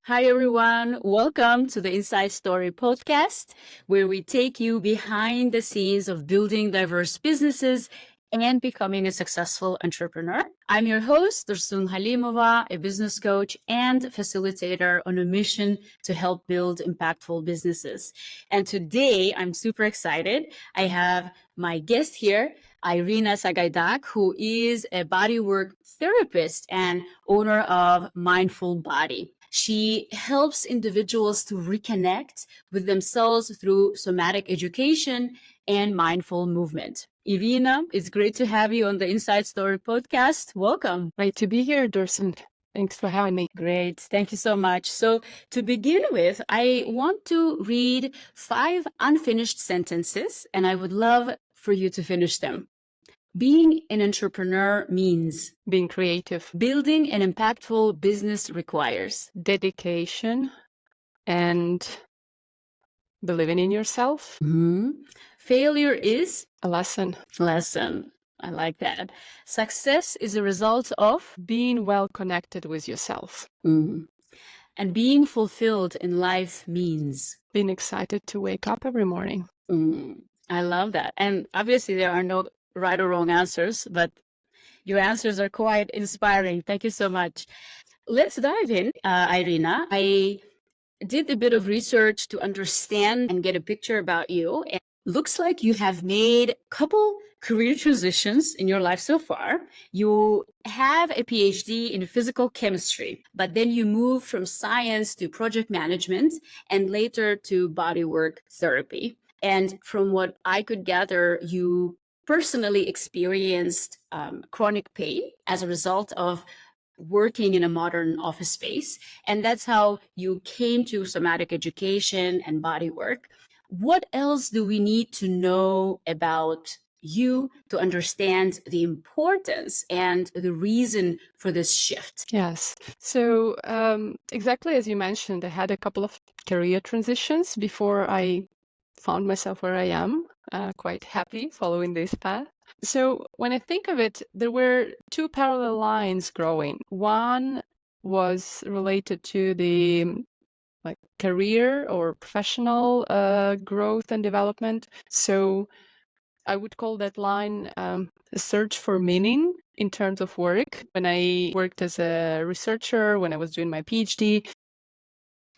Hi, everyone. Welcome to the Inside Story podcast, where we take you behind the scenes of building diverse businesses and becoming a successful entrepreneur. I'm your host, Dursun Halimova, a business coach and facilitator on a mission to help build impactful businesses. And today, I'm super excited. I have my guest here, Iryna Sagaidak, who is a bodywork therapist and owner of Mindful Body. She helps individuals to reconnect with themselves through somatic education and mindful movement. Iryna, it's great to have you on the Inside Story podcast. Welcome. Great to be here, Dursun. Thanks for having me. Great. Thank you so much. So, to begin with, I want to read 5 unfinished sentences, and I would love for you to finish them. Being an entrepreneur means Being creative, building an impactful business requires dedication, and believing in yourself. Failure is A lesson. I like that. Success is a result of Being well connected with yourself. And being fulfilled in life means Being excited to wake up every morning. I love that. And obviously, there are no right or wrong answers, but your answers are quite inspiring. Thank you so much. Let's dive in, Iryna. I did a bit of research to understand and get a picture about you. And looks like you have made a couple career transitions in your life so far. You have a PhD in physical chemistry, but then you moved from science to project management and later to bodywork therapy. And from what I could gather, you personally experienced chronic pain as a result of working in a modern office space. And that's how you came to somatic education and bodywork. What else do we need to know about you to understand the importance and the reason for this shift? Yes. So, exactly as you mentioned, I had a couple of career transitions before I found myself where I am, quite happy following this path. So when I think of it, there were two parallel lines growing. One was related to the career or professional growth and development. So I would call that line a search for meaning in terms of work. When I worked as a researcher, when I was doing my PhD,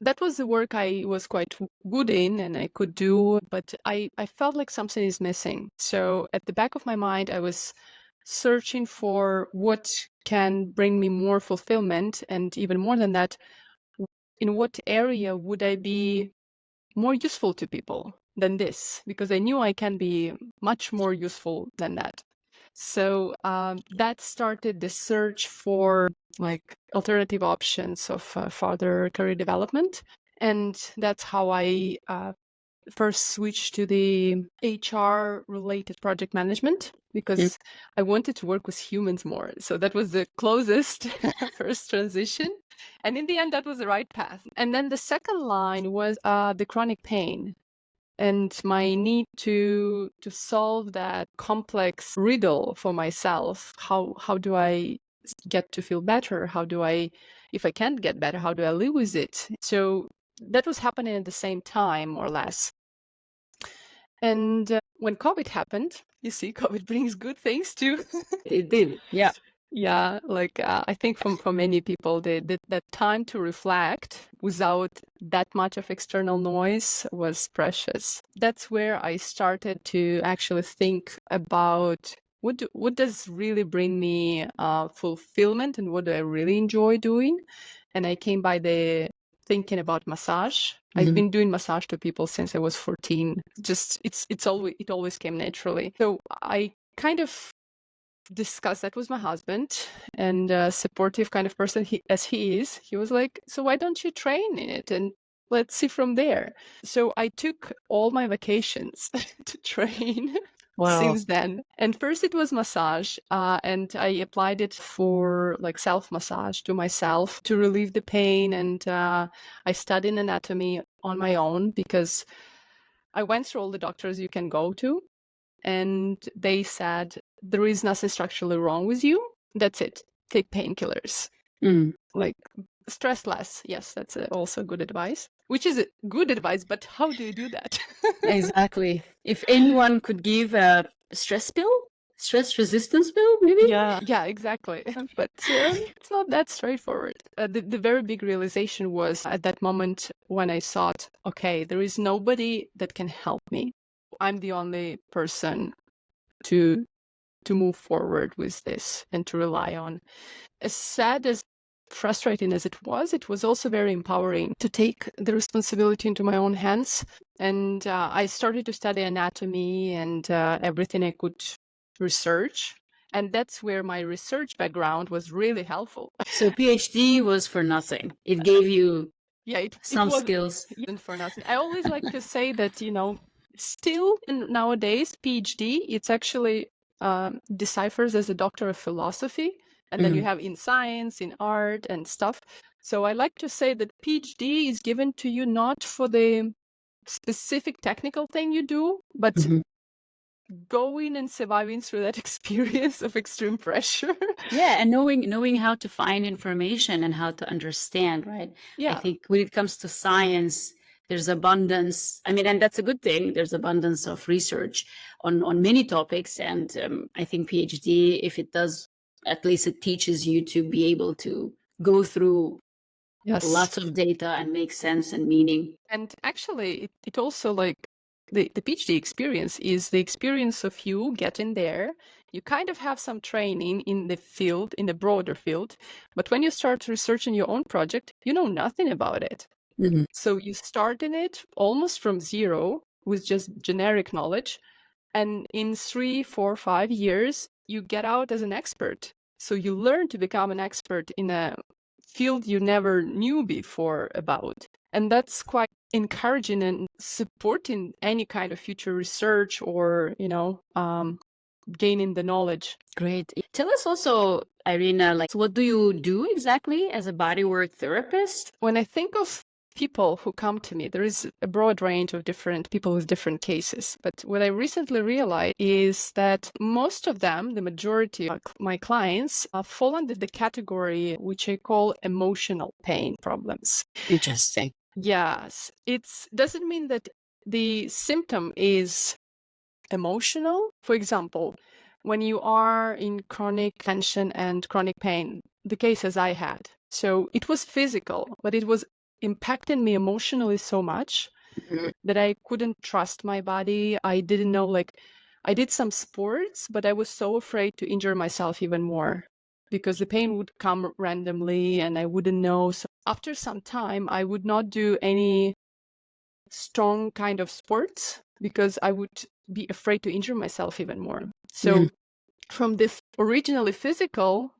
that was the work I was quite good in and I could do, but I felt like something is missing. So at the back of my mind, I was searching for what can bring me more fulfillment. And even more than that, in what area would I be more useful to people than this? Because I knew I can be much more useful than that. So that started the search for alternative options of further career development. And that's how I first switched to the HR related project management because I wanted to work with humans more. So that was the closest first transition. And in the end, that was the right path. And then the second line was the chronic pain and my need to solve that complex riddle for myself. How do I get to feel better? How do I, if I can't get better, how do I live with it? So that was happening at the same time, more or less. And when COVID happened, you see, COVID brings good things too. It did, yeah. Yeah, I think for many people, that time to reflect without that much of external noise was precious. That's where I started to actually think about what does really bring me fulfillment and what do I really enjoy doing. And I came by the thinking about massage. I've been doing massage to people since I was 14. Just it always came naturally. So I kind of discussed that with my husband, and a supportive kind of person as he is, he was like, so why don't you train in it and let's see from there. So I took all my vacations to train. Wow. Since then. And first it was massage, and I applied it for self massage to myself to relieve the pain. And I studied anatomy on my own because I went through all the doctors you can go to, and they said there is nothing structurally wrong with you. That's it. Take painkillers. Stress less. Yes, that's also good advice. Which is good advice, but how do you do that? Exactly. If anyone could give a stress pill, stress resistance pill, maybe? Yeah, exactly. But it's not that straightforward. The very big realization was at that moment when I thought, okay, there is nobody that can help me. I'm the only person to move forward with this and to rely on. As sad as frustrating as it was also very empowering to take the responsibility into my own hands. And I started to study anatomy and everything I could research. And that's where my research background was really helpful. So PhD was for nothing. It gave you some was skills. for nothing. I always like to say that, still nowadays, PhD, it's actually deciphers as a doctor of philosophy. And then you have in science, in art and stuff. So I like to say that PhD is given to you not for the specific technical thing you do, but going and surviving through that experience of extreme pressure. Yeah, and knowing how to find information and how to understand, right? Yeah. I think when it comes to science, there's abundance. I mean, and that's a good thing. There's abundance of research on many topics, and I think PhD, if it does, at least it teaches you to be able to go through lots of data and make sense and meaning. And actually, it also like the PhD experience is the experience of you getting there. You kind of have some training in the field, in the broader field, but when you start researching your own project, you know nothing about it. So you start in it almost from zero with just generic knowledge. And in 3, 4, 5 years, you get out as an expert. So you learn to become an expert in a field you never knew before about. And that's quite encouraging and supporting any kind of future research or, gaining the knowledge. Great. Tell us also, Iryna, so what do you do exactly as a bodywork therapist? When I think of people who come to me, there is a broad range of different people with different cases. But what I recently realized is that most of them, the majority of my clients, fall under the category which I call emotional pain problems. Interesting. Yes, it doesn't mean that the symptom is emotional. For example, when you are in chronic tension and chronic pain, the cases I had. So it was physical, but it was impacting me emotionally so much that I couldn't trust my body. I didn't know, I did some sports, but I was so afraid to injure myself even more because the pain would come randomly and I wouldn't know. So after some time, I would not do any strong kind of sports because I would be afraid to injure myself even more. So from this originally physical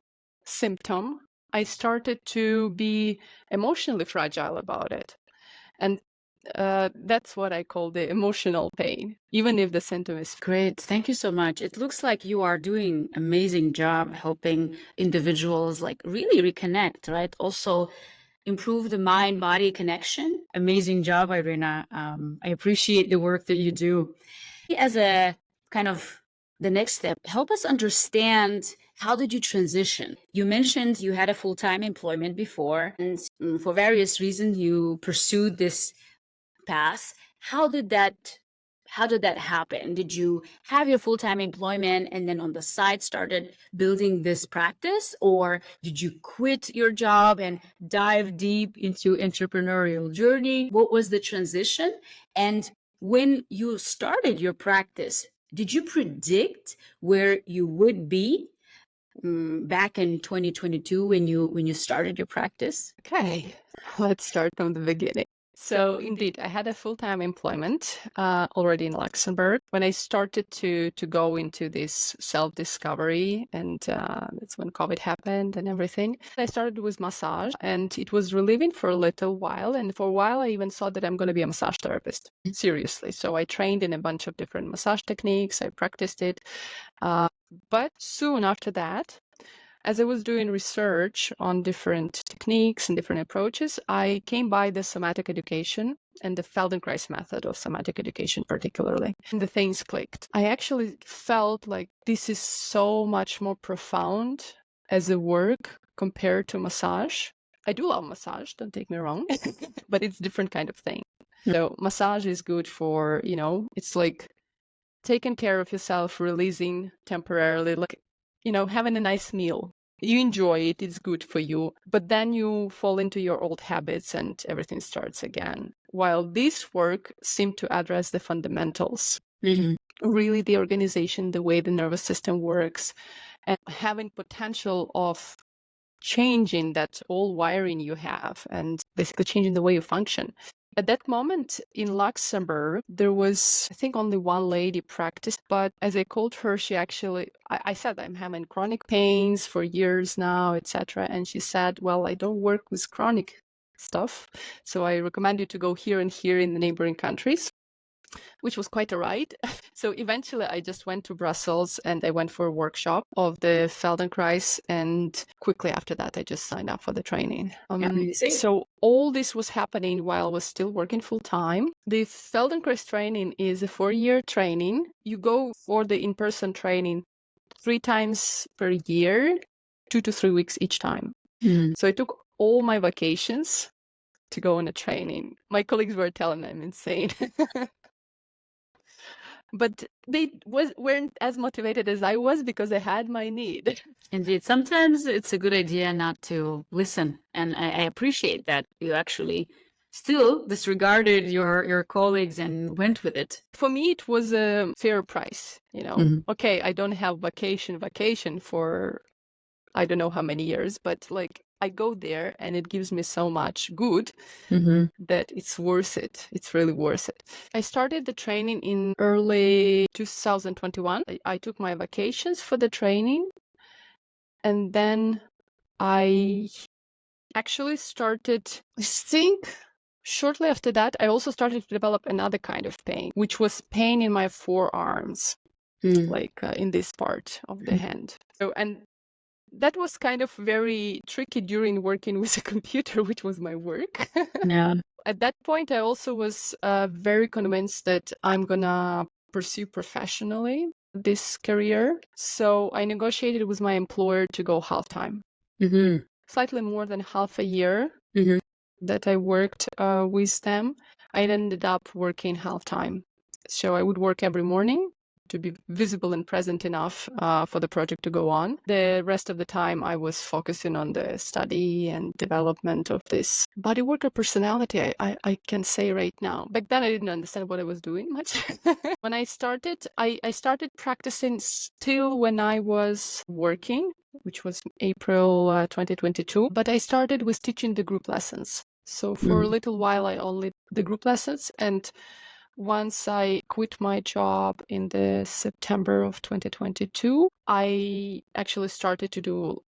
symptom, I started to be emotionally fragile about it. And that's what I call the emotional pain, even if the symptom is great. Thank you so much. It looks like you are doing amazing job helping individuals really reconnect, right? Also improve the mind-body connection. Amazing job, Iryna. I appreciate the work that you do. As a kind of the next step, help us understand, how did you transition? You mentioned you had a full-time employment before, and for various reasons you pursued this path. How did that happen? Did you have your full-time employment and then on the side started building this practice, or did you quit your job and dive deep into entrepreneurial journey? What was the transition? And when you started your practice, did you predict where you would be back in 2022 when you started your practice? Okay, let's start from the beginning. So indeed, I had a full-time employment already in Luxembourg when I started to go into this self-discovery, and that's when COVID happened and everything. I started with massage, and it was relieving for a little while. And for a while, I even thought that I'm going to be a massage therapist. Seriously. So I trained in a bunch of different massage techniques. I practiced it. But soon after that, as I was doing research on different techniques and different approaches, I came by the somatic education and the Feldenkrais method of somatic education particularly. And the things clicked. I actually felt like this is so much more profound as a work compared to massage. I do love massage, don't take me wrong, but it's different kind of thing. So massage is good for, it's like taking care of yourself, releasing temporarily, like, having a nice meal. You enjoy it, it's good for you, but then you fall into your old habits and everything starts again. While this work seemed to address the fundamentals, really the organization, the way the nervous system works, and having potential of changing that old wiring you have and basically changing the way you function. At that moment in Luxembourg, there was, I think, only one lady practiced, but as I called her, she actually, I said, I'm having chronic pains for years now, etc. And she said, well, I don't work with chronic stuff, so I recommend you to go here and here in the neighboring countries, which was quite a ride. So eventually I just went to Brussels and I went for a workshop of the Feldenkrais, and quickly after that I just signed up for the training. So all this was happening while I was still working full time. The Feldenkrais training is a 4-year training. You go for the in-person training 3 times per year, 2 to 3 weeks each time. So I took all my vacations to go on a training. My colleagues were telling me I'm insane. But they weren't as motivated as I was because I had my need. Indeed. Sometimes it's a good idea not to listen. And I appreciate that you actually still disregarded your colleagues and went with it. For me, it was a fair price, Okay, I don't have vacation for I don't know how many years, but like I go there and it gives me so much good that it's worth it. It's really worth it. I started the training in early 2021. I took my vacations for the training, and then I actually started, I think shortly after that, I also started to develop another kind of pain, which was pain in my forearms, like in this part of the hand. So, and that was kind of very tricky during working with a computer, which was my work. Yeah. At that point, I also was very convinced that I'm gonna pursue professionally this career. So I negotiated with my employer to go half-time. Slightly more than half a year that I worked with them, I ended up working half-time. So I would work every morning to be visible and present enough for the project to go on. The rest of the time, I was focusing on the study and development of this bodyworker personality, I can say right now. Back then, I didn't understand what I was doing much. When I started, I started practicing still when I was working, which was April 2022. But I started with teaching the group lessons. So for a little while, I only the group lessons, and once I quit my job in the September of 2022, I actually started to do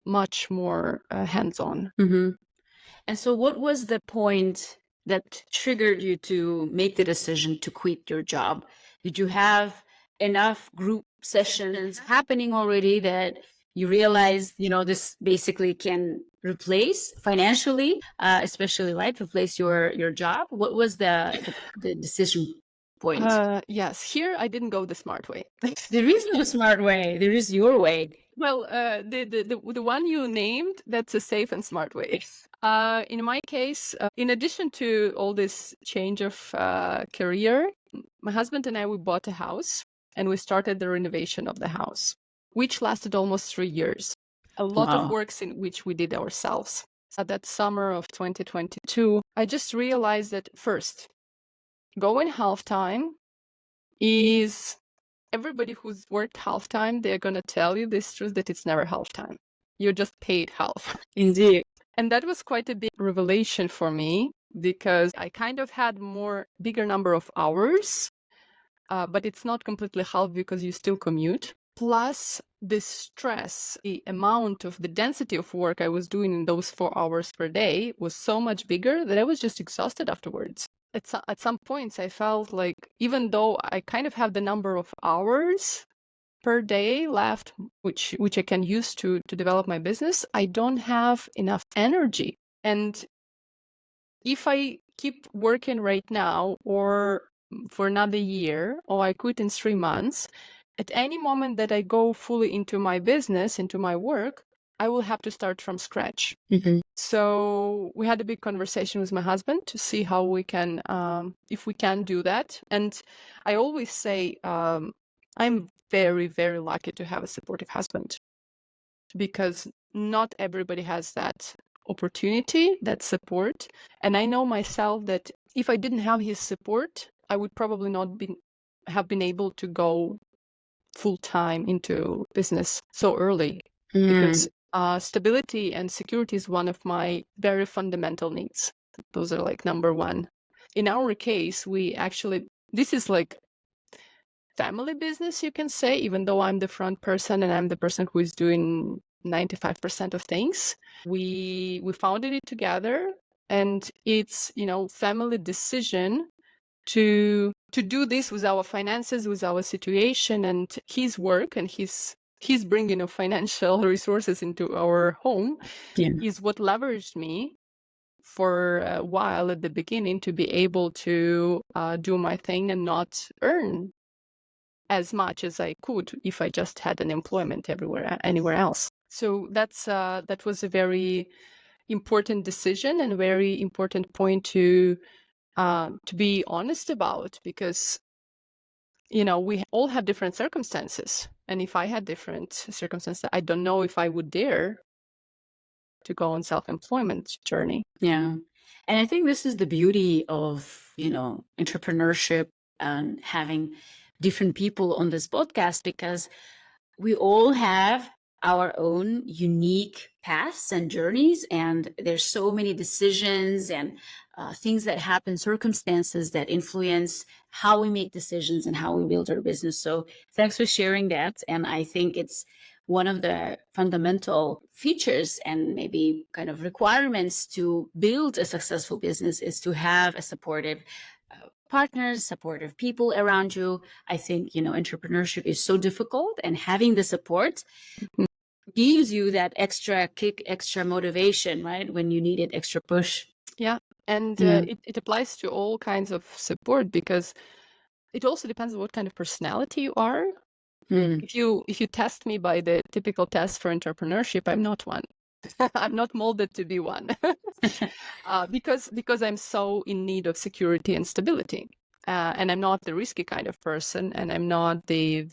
much more hands-on. And so what was the point that triggered you to make the decision to quit your job? Did you have enough group sessions happening already that you realized, this basically can replace financially, especially, right, replace your job? What was the decision point? Yes, here I didn't go the smart way. There is no smart way. There is your way. Well, the one you named, that's a safe and smart way. In my case, in addition to all this change of career, my husband and I, we bought a house and we started the renovation of the house, which lasted almost 3 years. A lot of works in which we did ourselves. At that summer of 2022, I just realized that first, going half-time is... Everybody who's worked half-time, they're going to tell you this truth that it's never half-time. You're just paid half. Indeed. And that was quite a big revelation for me because I kind of had bigger number of hours, but it's not completely half because you still commute. Plus the stress, the amount of the density of work I was doing in those 4 hours per day was so much bigger that I was just exhausted afterwards. At some points, I felt like even though I kind of have the number of hours per day left, which I can use to develop my business, I don't have enough energy. And if I keep working right now or for another year, or I quit in 3 months, at any moment that I go fully into my business, into my work, I will have to start from scratch. So we had a big conversation with my husband to see how we can, if we can do that. And I always say, I'm very, very lucky to have a supportive husband, because not everybody has that opportunity, that support. And I know myself that if I didn't have his support, I would probably not have been able to go full time into business so early, because stability and security is one of my very fundamental needs. Those are like number one. In our case, we actually, this is like family business, you can say, even though I'm the front person and I'm the person who is doing 95% of things. We founded it together, and it's, family decision to do this with our finances, with our situation, and his work, and his bringing of financial resources into our home is what leveraged me for a while at the beginning to be able to do my thing and not earn as much as I could if I just had an employment anywhere else. So that was a very important decision and a very important point to be honest about, because we all have different circumstances, and if I had different circumstances, I don't know if I would dare to go on self-employment journey. Yeah. And I think this is the beauty of, entrepreneurship and having different people on this podcast, because we all have our own unique paths and journeys, and there's so many decisions and things that happen, circumstances that influence how we make decisions and how we build our business. So thanks for sharing that. And I think it's one of the fundamental features and maybe kind of requirements to build a successful business is to have a supportive partners, supportive people around you. I think, entrepreneurship is so difficult, and having the support gives you that extra kick, extra motivation, right? When you need it, extra push. Yeah. And it applies to all kinds of support, because it also depends on what kind of personality you are. If you test me by the typical test for entrepreneurship, I'm not one. I'm not molded to be one. Because I'm so in need of security and stability. And I'm not the risky kind of person, and I'm not the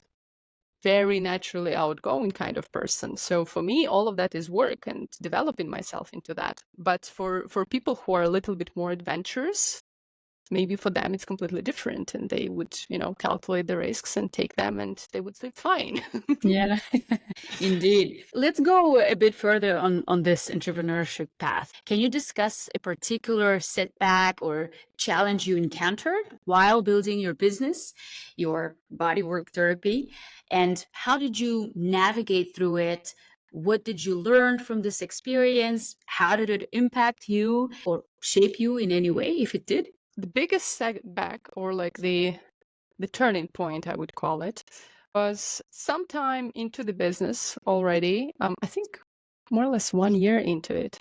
very naturally outgoing kind of person. So for me, all of that is work and developing myself into that. But for people who are a little bit more adventurous, maybe for them it's completely different, and they would, calculate the risks and take them, and they would sleep fine. Yeah, indeed. Let's go a bit further on this entrepreneurship path. Can you discuss a particular setback or challenge you encountered while building your business, your bodywork therapy, and how did you navigate through it? What did you learn from this experience? How did it impact you or shape you in any way, if it did? The biggest setback, or like the turning point, I would call it, was sometime into the business already. I think more or less 1 year into it.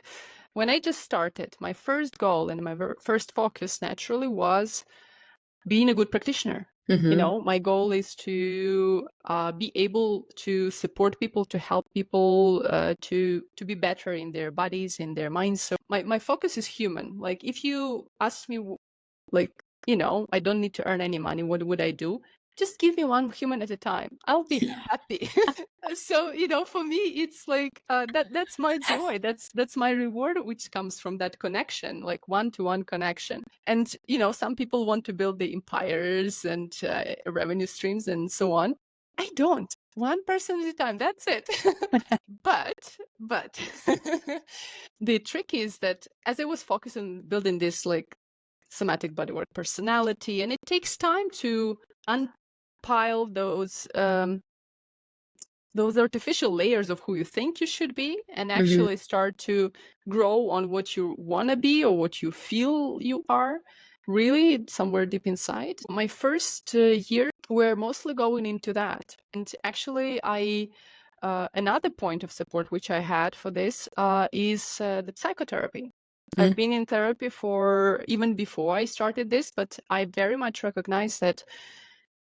When I just started, my first goal and my first focus naturally was being a good practitioner. My goal is to be able to support people, to help people to be better in their bodies, in their minds. So my focus is human. Like, if you ask me, like, I don't need to earn any money, what would I do? Just give me one human at a time. I'll be happy. So, for me, it's like that's my joy. That's my reward, which comes from that connection, like one-to-one connection. And, some people want to build the empires and revenue streams and so on. I don't. One person at a time. That's it. But the trick is that as I was focused on building this like somatic bodywork personality, and it takes time to unpile those artificial layers of who you think you should be, and actually start to grow on what you want to be or what you feel you are really somewhere deep inside. My first year were mostly going into that. And actually another point of support which I had for this is the psychotherapy. I've been in therapy for even before I started this, but I very much recognize that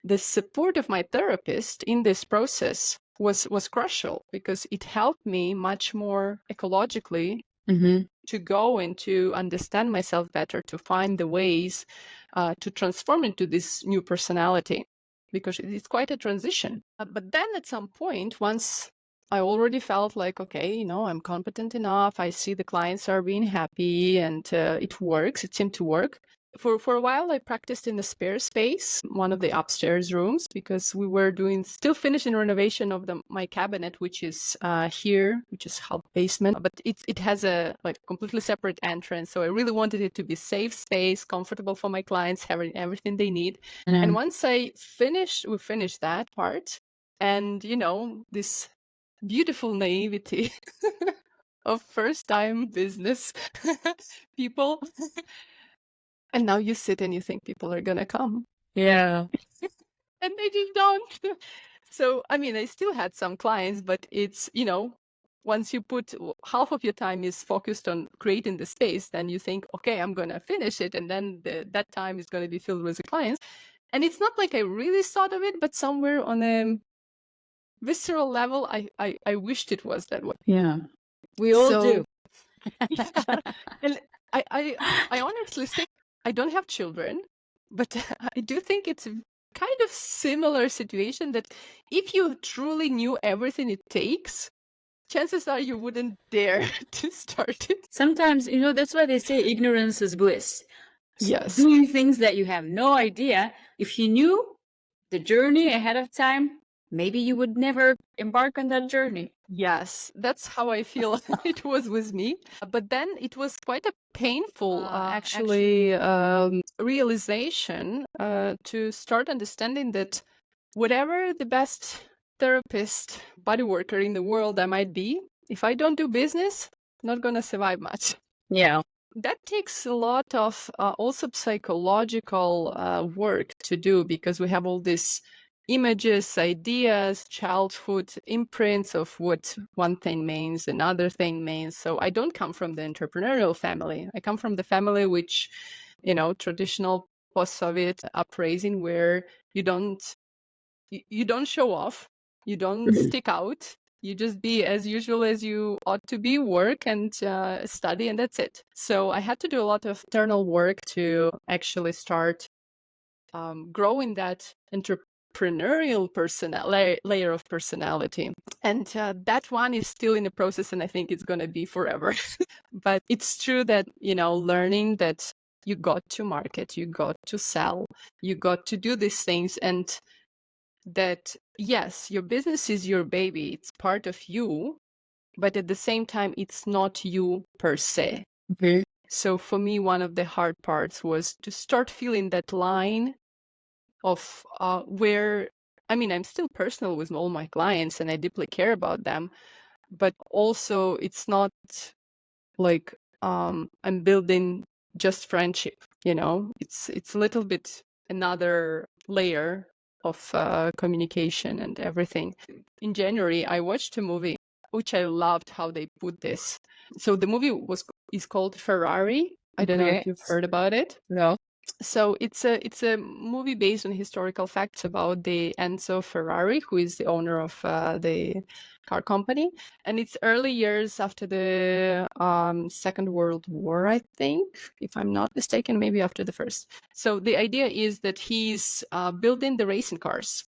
the support of my therapist in this process was crucial, because it helped me much more ecologically to go and to understand myself better, to find the ways to transform into this new personality, because it's quite a transition. But then at some point, once I already felt like, okay, I'm competent enough, I see the clients are being happy, and it works, it seemed to work. For a while, I practiced in the spare space, one of the upstairs rooms, because we were still finishing renovation of my cabinet, which is here, which is half basement, but it has a completely separate entrance. So I really wanted it to be safe space, comfortable for my clients, having everything they need. And once we finished that part, and this beautiful naivety of first-time business people. And now you sit and you think people are going to come. Yeah. And they just don't. So, I still had some clients, but it's, once you put half of your time is focused on creating the space, then you think, okay, I'm going to finish it. And then that time is going to be filled with the clients. And it's not like I really thought of it, but somewhere on a visceral level, I wished it was that way. Yeah. We all do. Yeah. And I honestly think I don't have children, but I do think it's a kind of similar situation that if you truly knew everything it takes, chances are you wouldn't dare to start it. Sometimes, that's why they say ignorance is bliss. Yes. Doing things that you have no idea. If you knew the journey ahead of time, maybe you would never embark on that journey. Yes, that's how I feel it was with me. But then it was quite a painful, realization to start understanding that whatever the best therapist, body worker in the world I might be, if I don't do business, I'm not going to survive much. Yeah. That takes a lot of also psychological work to do, because we have all these images, ideas, childhood imprints of what one thing means, another thing means. So I don't come from the entrepreneurial family. I come from the family which, traditional post-Soviet upraising, where you don't show off, you don't stick out, you just be as usual as you ought to be, work and study, and that's it. So I had to do a lot of internal work to actually start growing that entrepreneurial layer of personality. And that one is still in the process, and I think it's going to be forever. But it's true that, learning that you got to market, you got to sell, you got to do these things, and that yes, your business is your baby, it's part of you, but at the same time, it's not you per se. Okay. So for me, one of the hard parts was to start feeling that line of where, I'm still personal with all my clients and I deeply care about them, but also it's not like I'm building just friendship, it's a little bit another layer of communication and everything. In January, I watched a movie which I loved how they put this. So the movie is called Ferrari. I don't know if you've heard about it. No. So it's a movie based on historical facts about the Enzo Ferrari, who is the owner of the car company, and it's early years after the Second World War, I think, if I'm not mistaken, maybe after the first. So the idea is that he's building the racing cars,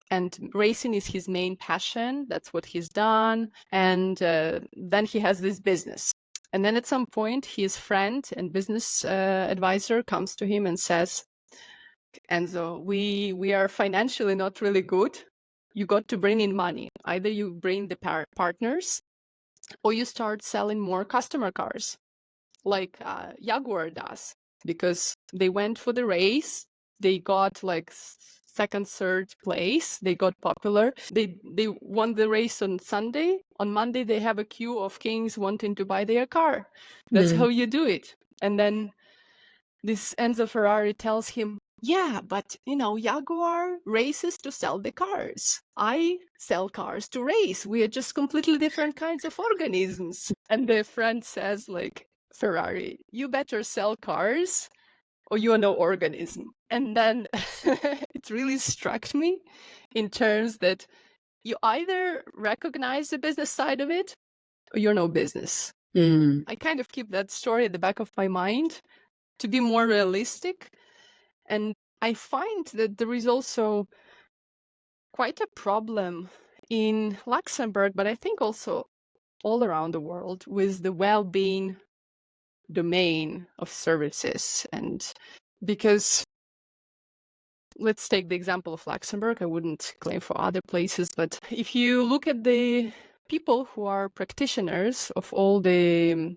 and racing is his main passion. That's what he's done, and then he has this business. And then at some point, his friend and business advisor comes to him and says, Enzo, we are financially not really good. You got to bring in money. Either you bring the partners or you start selling more customer cars like Jaguar does, because they went for the race. They got like second, third place. They got popular. They won the race on Sunday. On Monday, they have a queue of kings wanting to buy their car. That's how you do it. And then this Enzo Ferrari tells him, yeah, but Jaguar races to sell the cars. I sell cars to race. We are just completely different kinds of organisms. And the friend says, like, Ferrari, you better sell cars or you are no organism. And then it really struck me in terms that you either recognize the business side of it or you're no business. Mm. I kind of keep that story at the back of my mind to be more realistic. And I find that there is also quite a problem in Luxembourg, but I think also all around the world, with the well-being domain of services. And because let's take the example of Luxembourg, I wouldn't claim for other places, but if you look at the people who are practitioners of all the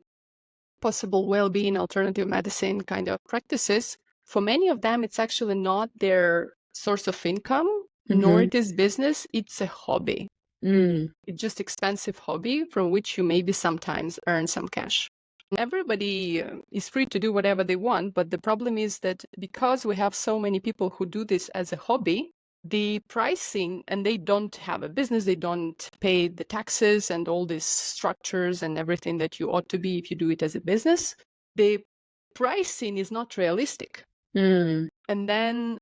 possible well-being alternative medicine kind of practices, for many of them it's actually not their source of income, nor Mhm. it is business, it's a hobby. Mm. It's just expensive hobby from which you maybe sometimes earn some cash. Everybody is free to do whatever they want, but the problem is that because we have so many people who do this as a hobby, the pricing, and they don't have a business, they don't pay the taxes and all these structures and everything that you ought to be if you do it as a business, the pricing is not realistic. Mm. And then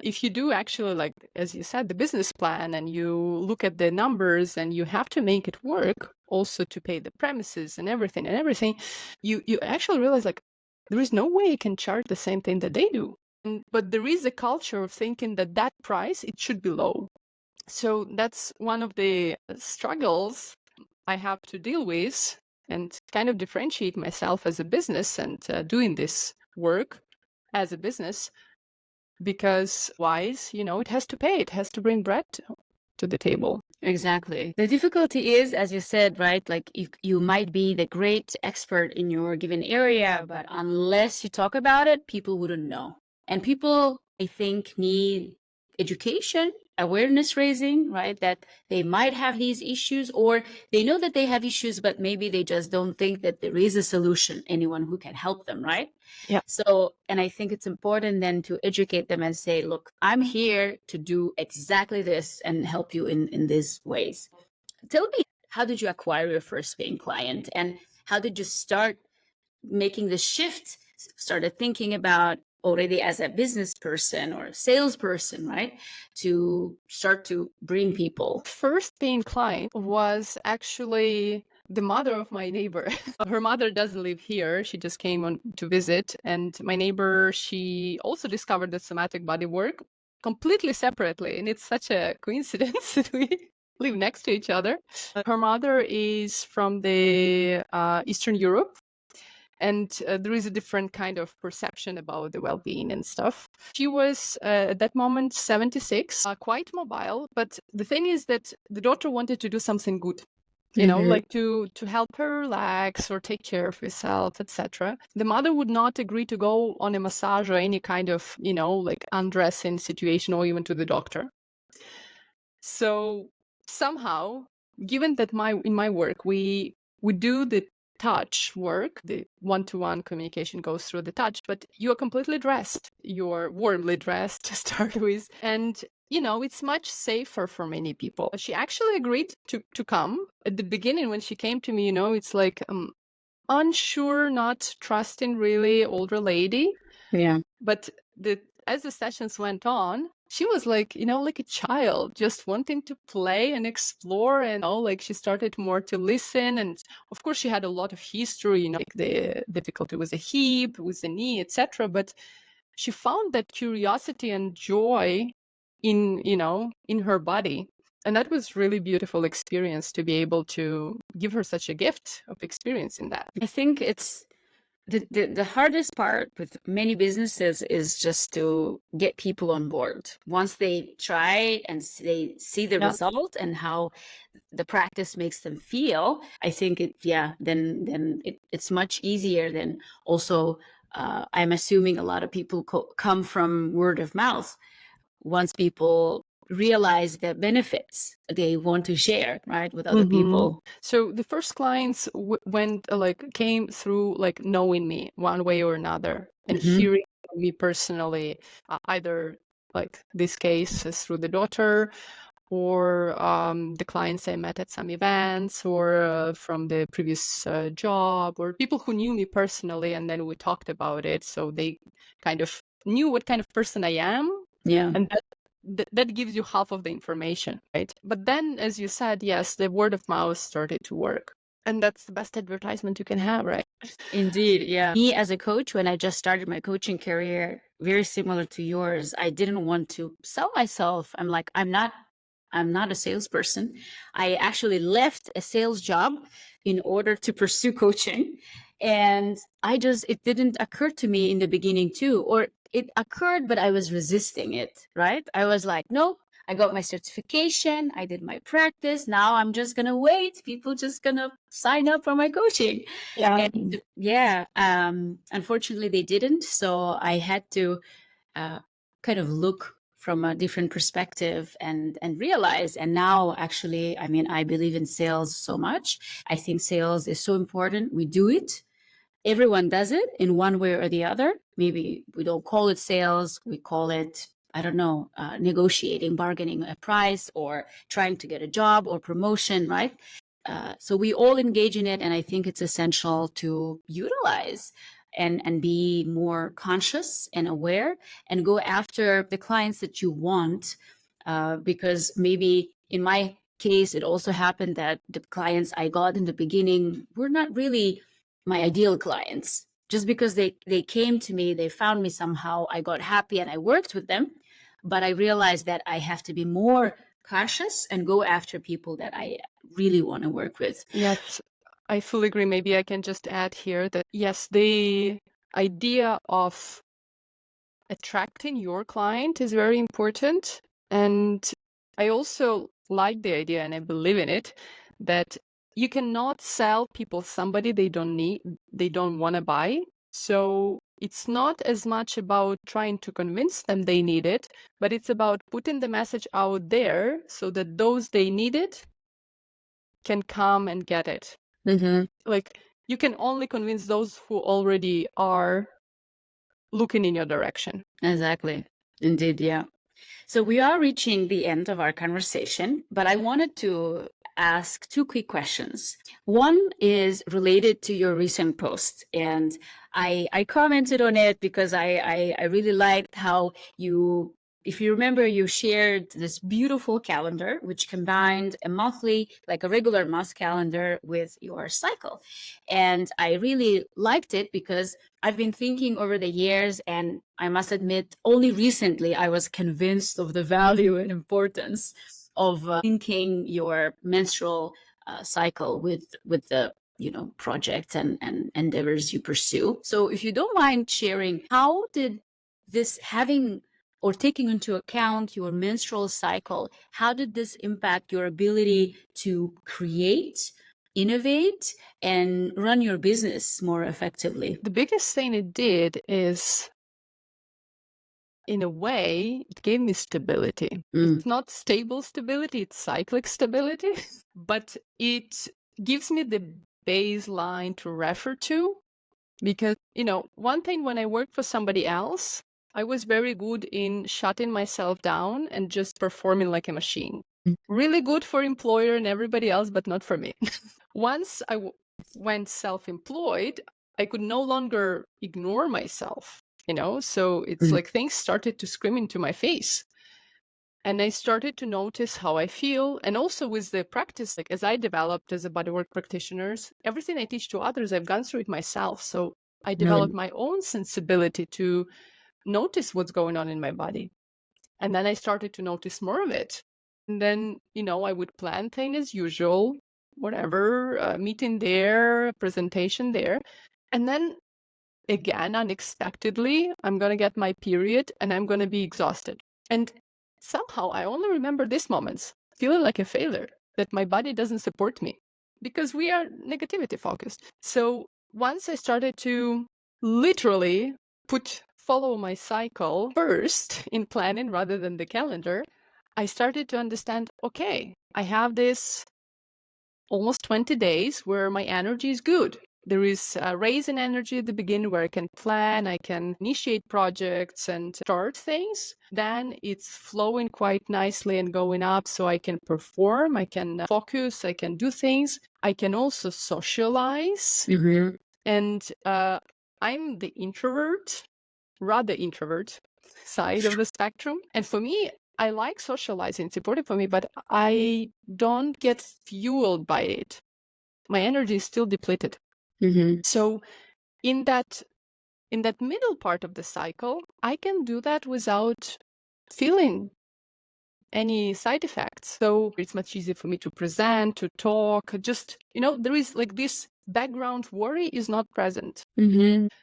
if you do actually, like, as you said, the business plan, and you look at the numbers and you have to make it work also to pay the premises and everything, you actually realize, like, there is no way you can charge the same thing that they do. But there is a culture of thinking that that price, it should be low. So that's one of the struggles I have to deal with, and kind of differentiate myself as a business and doing this work as a business, because wise, it has to pay, it has to bring bread to the table. Exactly. The difficulty is, as you said, right? Like you might be the great expert in your given area, but unless you talk about it, people wouldn't know. And people, I think, need education, awareness raising, right? That they might have these issues, or they know that they have issues, but maybe they just don't think that there is a solution, anyone who can help them, right? Yeah. So, and I think it's important then to educate them and say, look, I'm here to do exactly this and help you in these ways. Tell me, how did you acquire your first paying client, and how did you start making the shift, started thinking about already as a business person or salesperson, right? To start to bring people. First paying client was actually the mother of my neighbor. Her mother doesn't live here. She just came on to visit. And my neighbor, she also discovered the Somatic Bodywork completely separately. And it's such a coincidence that we live next to each other. Her mother is from the Eastern Europe. And there is a different kind of perception about the well-being and stuff. She was at that moment 76, quite mobile, but the thing is that the daughter wanted to do something good, like to help her relax or take care of herself, etc. The mother would not agree to go on a massage or any kind of like undressing situation, or even to the doctor. So somehow, given that in my work we do the touch work, the one-to-one communication goes through the touch, but you're completely dressed, you're warmly dressed to start with, and it's much safer for many people. She actually agreed to come. At the beginning, when she came to me, it's like unsure, not trusting, really older lady. Yeah. But as the sessions went on, she was like, like a child, just wanting to play and explore. And like she started more to listen. And of course, she had a lot of history, like the difficulty with the hip, with the knee, etc. But she found that curiosity and joy in her body. And that was really beautiful experience to be able to give her such a gift of experiencing that. I think it's the hardest part with many businesses is just to get people on board. Once they try and they see the Yeah. result and how the practice makes them feel, I think it's much easier than also. I'm assuming a lot of people come from word of mouth. Once people realize the benefits, they want to share, right, with other people. So the first clients came through like knowing me one way or another, and hearing me personally, either like this case is through the daughter, or the clients I met at some events, or from the previous job, or people who knew me personally, and then we talked about it, so they kind of knew what kind of person I am. Yeah. And that gives you half of the information, right? But then, as you said, yes, the word of mouth started to work. And that's the best advertisement you can have, right? Indeed, yeah. Me as a coach, when I just started my coaching career, very similar to yours, I didn't want to sell myself. I'm like, I'm not a salesperson. I actually left a sales job in order to pursue coaching. And it didn't occur to me in the beginning too, or it occurred, but I was resisting it, right? I was like, no, I got my certification. I did my practice. Now I'm just going to wait. People just going to sign up for my coaching. Yeah. And yeah, unfortunately they didn't. So I had to kind of look from a different perspective and realize. And now actually, I mean, I believe in sales so much. I think sales is so important. We do it. Everyone does it in one way or the other. Maybe we don't call it sales. We call it, I don't know, negotiating, bargaining a price, or trying to get a job or promotion, right? So we all engage in it, and I think it's essential to utilize and be more conscious and aware and go after the clients that you want, because maybe in my case it also happened that the clients I got in the beginning were not really my ideal clients. Just because they came to me, they found me somehow, I got happy and I worked with them, but I realized that I have to be more cautious and go after people that I really want to work with. Yes, I fully agree. Maybe I can just add here that yes, the idea of attracting your client is very important. And I also like the idea, and I believe in it, that you cannot sell people somebody they don't need, they don't want to buy. So it's not as much about trying to convince them they need it, but it's about putting the message out there so that those they need it can come and get it. Mm-hmm. Like, you can only convince those who already are looking in your direction. Exactly. Indeed, yeah. So we are reaching the end of our conversation, but I wanted to ask two quick questions. One is related to your recent post, and I commented on it because I really liked how you, if you remember, you shared this beautiful calendar which combined a monthly, like a regular month calendar, with your cycle. And I really liked it because I've been thinking over the years, and I must admit, only recently I was convinced of the value and importance of linking your menstrual cycle with the projects and endeavors you pursue. So, if you don't mind sharing, how did this having or taking into account your menstrual cycle, how did this impact your ability to create, innovate, and run your business more effectively? The biggest thing it did is, in a way, it gave me stability. It's not stable stability, it's cyclic stability, but it gives me the baseline to refer to. Because, one thing, when I worked for somebody else, I was very good in shutting myself down and just performing like a machine. Really good for employer and everybody else, but not for me. Once I went self-employed, I could no longer ignore myself, so it's like things started to scream into my face. And I started to notice how I feel. And also with the practice, like as I developed as a bodywork practitioner, everything I teach to others, I've gone through it myself. So I developed my own sensibility to notice what's going on in my body. And then I started to notice more of it. And then, I would plan things as usual, whatever, meeting there, presentation there. And then again, unexpectedly, I'm going to get my period and I'm going to be exhausted. And somehow I only remember these moments, feeling like a failure, that my body doesn't support me because we are negativity focused. So once I started to literally follow my cycle first in planning rather than the calendar, I started to understand, okay, I have this almost 20 days where my energy is good. There is a raise in energy at the beginning where I can plan, I can initiate projects and start things. Then it's flowing quite nicely and going up, so I can perform, I can focus, I can do things. I can also socialize. And I'm the rather introvert side of the spectrum. And for me, I like socializing, it's important for me, but I don't get fueled by it. my energy is still depleted. So in that middle part of the cycle, I can do that without feeling any side effects. So it's much easier for me to present, to talk, just, there is like this background worry is not present.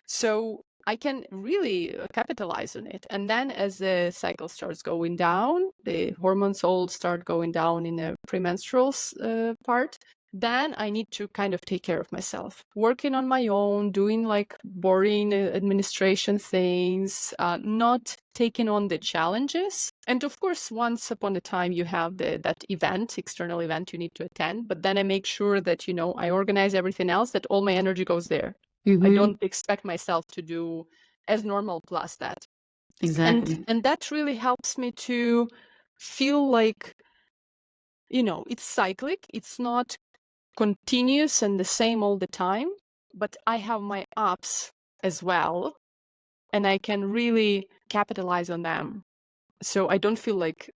So I can really capitalize on it. And then as the cycle starts going down, the hormones all start going down in the premenstrual part, then I need to kind of take care of myself, working on my own, doing like boring administration things, not taking on the challenges. And of course, once upon a time, you have that event, external event you need to attend. But then I make sure that, I organize everything else, that all my energy goes there. I don't expect myself to do as normal plus that. Exactly. And that really helps me to feel like, it's cyclic. It's not continuous and the same all the time, but I have my ups as well, and I can really capitalize on them. So I don't feel like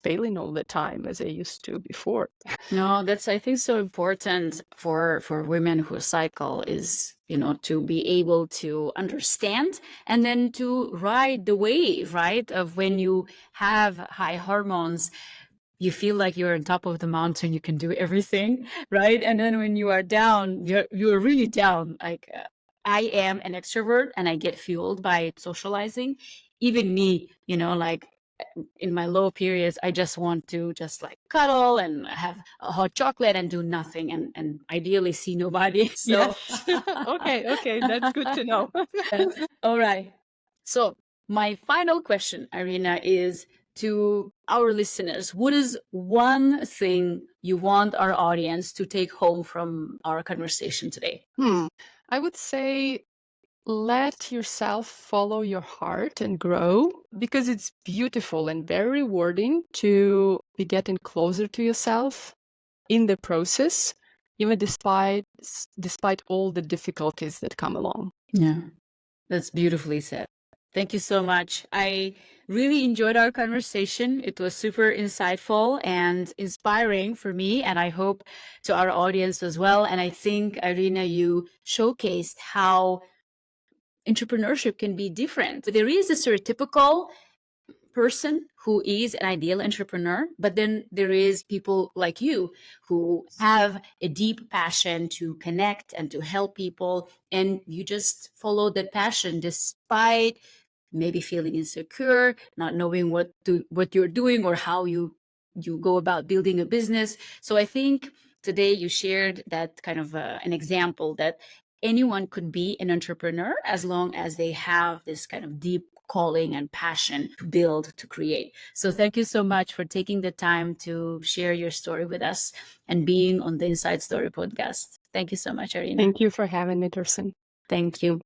failing all the time as I used to before. No, that's, I think, so important for women who cycle is, to be able to understand and then to ride the wave, right? Of when you have high hormones, you feel like you're on top of the mountain, you can do everything, right? And then when you are down, you're really down. Like I am an extrovert and I get fueled by socializing. Even me, like in my low periods, I just want to just like cuddle and have a hot chocolate and do nothing and ideally see nobody. So Yes. Okay, that's good to know. all right. So my final question, Iryna, is to our listeners. What is one thing you want our audience to take home from our conversation today? I would say let yourself follow your heart and grow, because it's beautiful and very rewarding to be getting closer to yourself in the process, even despite all the difficulties that come along. Yeah, that's beautifully said. Thank you so much. I really enjoyed our conversation. It was super insightful and inspiring for me, and I hope to our audience as well. And I think, Iryna, you showcased how entrepreneurship can be different. There is a stereotypical person who is an ideal entrepreneur, but then there is people like you who have a deep passion to connect and to help people, and you just follow that passion despite maybe feeling insecure, not knowing what you're doing or how you go about building a business. So I think today you shared that kind of an example that anyone could be an entrepreneur as long as they have this kind of deep calling and passion to build, to create. So thank you so much for taking the time to share your story with us and being on the Inside Story podcast. Thank you so much, Iryna. Thank you for having me, Torsen. Thank you.